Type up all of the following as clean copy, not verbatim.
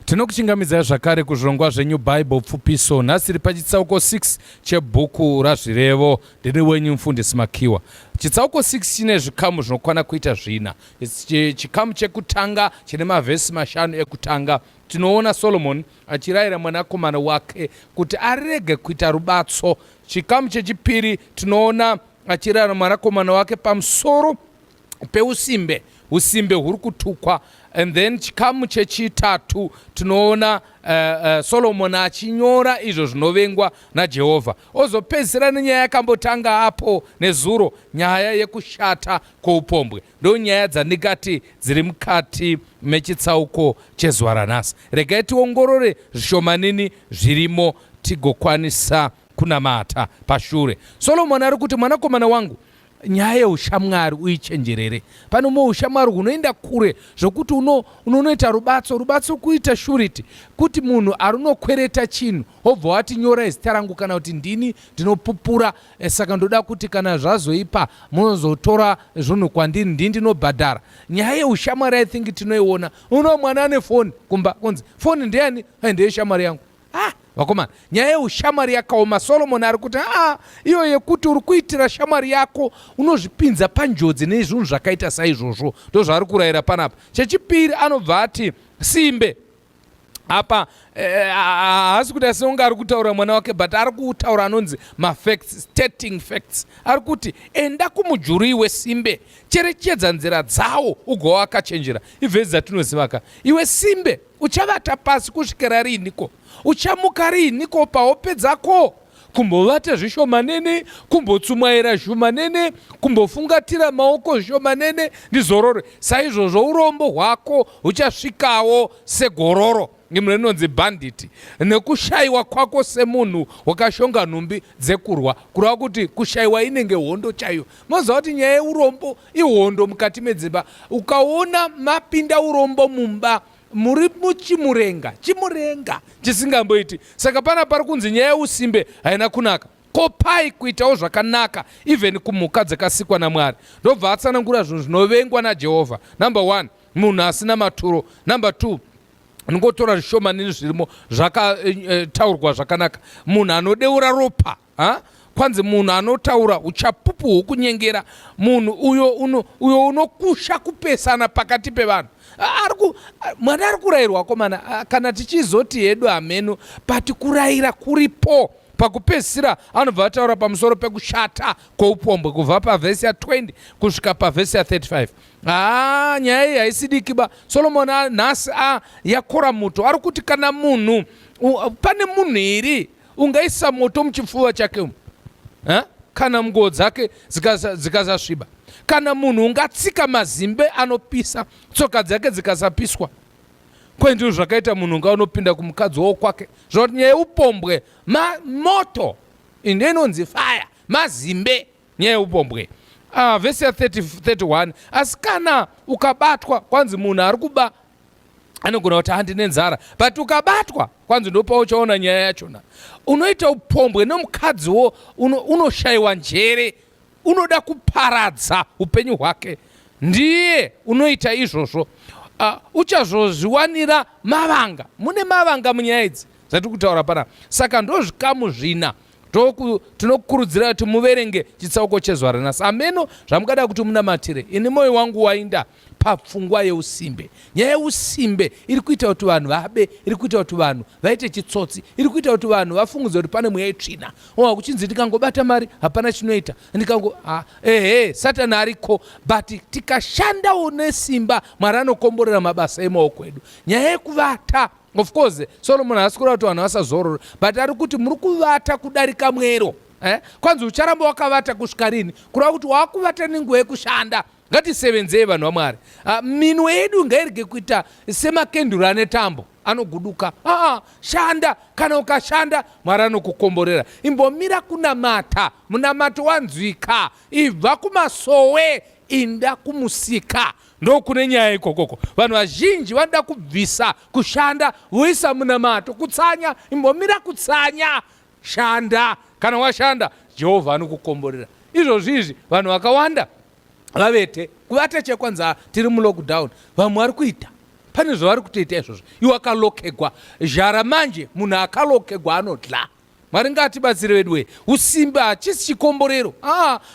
Tinokuchingamidza zvakare kuzvirongwa zvenyu Bible Pfupiso. Nhasi tiri pachitsauko 6 chebhuku raZvirevo. Ndiri wenyu mufundisi Makiwa. Chitsauko 6 chine zvikamu zvinokwana kuita zvina. Chikamu chekutanga chine mavhesi 5 ekutanga. Tinoona Solomon achirayira mwanakomana wake kuti arege kuita rubatso. Chikamu chechipiri tinoona achirayira mwanakomana wake pamusoro peusimbe. Usimbe huri kutukwa. And then chikamu chechitatu tinoona Solomon achinyora izvo zvinovengwa naJehovha. Ozopedzisira nenyaya yakambotanga apo nezuro, nyaya yekushata kwoupombwe. Ndo nyaya dzandikati dziri mukati mechitsauko chezuva ranhasi. Regai tiongorore zvishomanini zvirimo tigokwanisa kunamata pashure. Solomon ari kuti, mwanakomana wangu, nyaya yeushamwari uichenjerere. Pane mumwe ushamwari hunoenda kure zvokuti unoita rubatso kuita shuriti, kuti munhu arunokwereta chinhu obva wati nyora zita rangu kana kuti ndini ndinopupura, saka ndoda kuti kana zvazoipa munozotora zvinhu kwandiri, ndini ndinobhadhara. Nyaya yeushamwari I think tinoiona. Uno mwana ane foni kumba, kunzi foni ndeyani? Ndeye shamwari yangu. Vakomana, nyaya yeushamwari yakaoma. Solomon ari kuti iyo yekuti uri kuitira shamwari yako unozvipinza panjodzi nezvinhu zvakaita saizvozvo. Ndo zvaari kurayira panapa. Chechipiri anobva ati simbe. Apa haasi kuti asinonga ari kutaura mwana wake, but ari kutaura anonzi mafacts, stating facts. Ari kuti enda kumujuri iwe simbe, cherechedza nzira dzawo ugova wakachenjera. Ivhezi dzatinozivaka. Iwe simbe, uchavata pasi kusvikira riniko? Uchamuka riniko pahope dzako? Kumbovata zvishomanene, kumbotsumwaira zvishomanene, kumbofungatira maoko zvishomanene, ndizorore. Saizvozvo urombo hwako huchasvikawo segororo, imwe inonzi banditi. Nekushayiwa kwako semunhu wakashonga nhumbi dzekurwa, kureva kuti kushayiwa inenge hondo chaiyo. Moziva kuti nyaya yeurombo ihondo mukati medzimba. Ukaona mapinda urombo mumba, muri muchimurenga chisingamboiti. Saka pana pari kunzi nyaya yeusimbe haina kunaka. Kopai kuitawo zvakanaka even kumhuka dzakasikwa naMwari. Ndobva atsanangura zvinhu zvinovengwa naJehovha. Number 1, munhu asina maturo. Number 2, ngotora zvishomanini zvirimo zvakataurwa zvakanaka. Munhu anodeura ropa, kwanzi munhu anotaura uchapupu hwokunyengera, munhu uyo unokusha kupesana pakati pevanhu. Mwari ari kurayirwa komana, kana tichizoti hedu ameno, pati kurayira kuripo. Pakupedzisira anobva ataura pamusoro pekushata kwoupombwe kubva pavhesi ya20 kusvika pavhesi ya35. Nyaya iyi haisidikiba. Solomon nhasi yakora moto. Ari kuti kana munhu, pane munhu iri ungaisa moto muchipfuva chake umu, kana nguo dzake dzikasasviba. Kana munhu ungatsika mazimbe anopisa, tsoka dzake dzikasapiswa. Kwendizvo zvakaita munhu ungaunopinda kumukadzi wokwake. Zvoti nyaya yeupombwe, moto inonzi fire, mazimbe, nyaya yeupombwe. Vhesi ya 31, asi kana ukabatwa, kwanzi munhu ari kuba anogona kuti handine nzara, but ukabatwa kwanzi ndopa uchaona nyaya yachona. Unoita upombwe nomukadziwo unoshayiwa njere, unoda kuparadza upenyu hwake, ndiye unoita izvozvo. Uchazozviwanira mavanga. Mune mavanga munyaya idzi dzatiri kutaura panapa. Saka ndo zvikamu zvina tinokurudzira kuti muverenge chitsauko chezuva ranhasi. Ameno zvamungada kuti munamatire. Ini mwoyo wangu wainda papfungwa yeusimbe. Nyaya yeusimbe iri kuita kuti vanhu vabe, iri kuita kuti vanhu vaite chitsotsi, iri kuita kuti vanhu vafungudze kuti pane mweya itsvina. Kuchinzi ndikangobata mari hapana chinoita, Satani ariko, but tikashandawo nesimba, Mwari anokomborera mabasa emaoko edu. Nyaya yekuvata, of course Solomon haasi kureva kuti vanhu vasazorora, but ari kuti muri kuvata kudarika mwero. Kwanzi ucharamba wakavata kusvika rini? Kureva kuti wakuvata nenguva yekushanda. Ngatisevenzei vanhu vaMwari. Minwe yedu ngairege kuita semakenduru ane tambo anoguduka. Shanda. Kana ukashanda, Mwari anokukomborera. Imbomira kunamata, munamato wanzwika. Ibva kumasowe inda kumusika. Ndo kune nyaya ikokoko. Vanhu vazhinji vanoda kubvisa kushanda voisa munamato. Kutsanya, imbomira kutsanya. Shanda. Kana washanda, Jehovha anokukomborera. Izvozvizvi vanhu vakawanda vavete kuvata chekwanza tiri mulockdown. Vamwe vari kuita pane zvavari kutoita izvozvo. Iwe akalokegwa zhara manje, munhu akalokegwa anodla. Mwari ngatibatsire wedu. Usimbe hachisi chikomborero.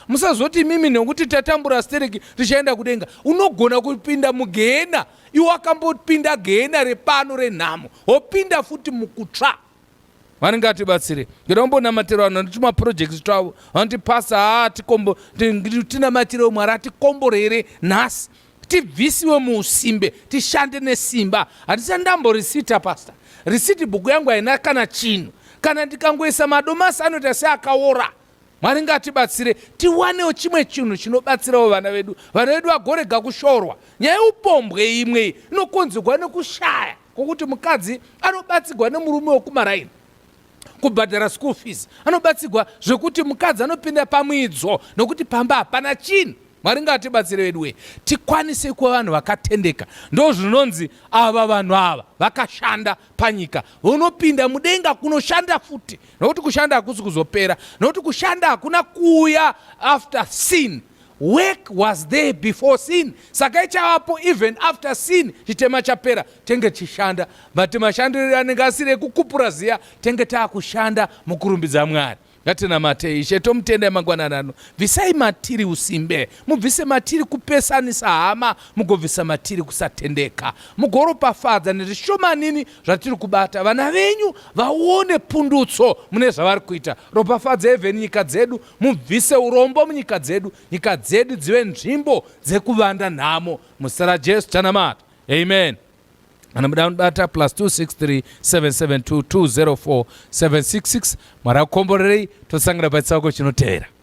Musazoti mimi nekuti tatambura stereki tichaenda kudenga. Unogona kupinda mugehena. Iwe akambopinda gehena repano renhamo, wopinda futi mukutsva. Mwari ngatibatsire. Ndirombonamatira vanhu vanotuma projects twavo vanoti pasa tinamatire Mwari atikomborere nhasi tibvisiwe muusimbe, tishande nesimba. Hatisandamborisita pasta. Risiti bhuku yangu haina kana chinhu. Kana ndikangoisa madomasi anoita seakaora. Mwari ngatibatsire tiwanewo chimwe chinhu chinobatsirawo vana vedu. Vana vedu vagorega kushorwa. Nyaya yeupombwe imwe inokonzerwa nekushaya kwokuti mukadzi anobatsirwa nemurume wokumaraini kubhadhara school fees, anobatsirwa zvekuti mukadzi anopinda pamwidzo nokuti pamba hapana chinhu. Mwari ngatibatsire vedu tikwanise kuva vanhu vakatendeka. Ndo zvinonzi ava vanhu ava vakashanda panyika, vonopinda mudenga kunoshanda futi, nokuti kushanda hakusi kuzopera, nokuti kushanda hakuna kuuya after sin. Work was there before sin. Saka ichavapo even after sin chitema chapera tenge chishanda. But mashandiro anenge asiri ekukupura ziya tenge taakushanda mukurumbidza Mwari. Ngatinamate Ishe tomutenda mangwanani ano. Bvisai matiri usimbe, mubvise matiri kupesanisa hama, mugovisa matiri kusatendeka, mugoropafadza nezvishomanini zvatiri kubata. Vana venyu vaone pundutso mune zvavari kuita. Ropafadza even nyika dzedu, mubvise urombo munyika dzedu, nyika dzedu dzive nzvimbo dzekuvanda nhamo. Muzita raJesu tanamata. Amen. Anamudata +263 772 204 766. Mwari akukomborerei. Tosangana pachitsauko chinotevera.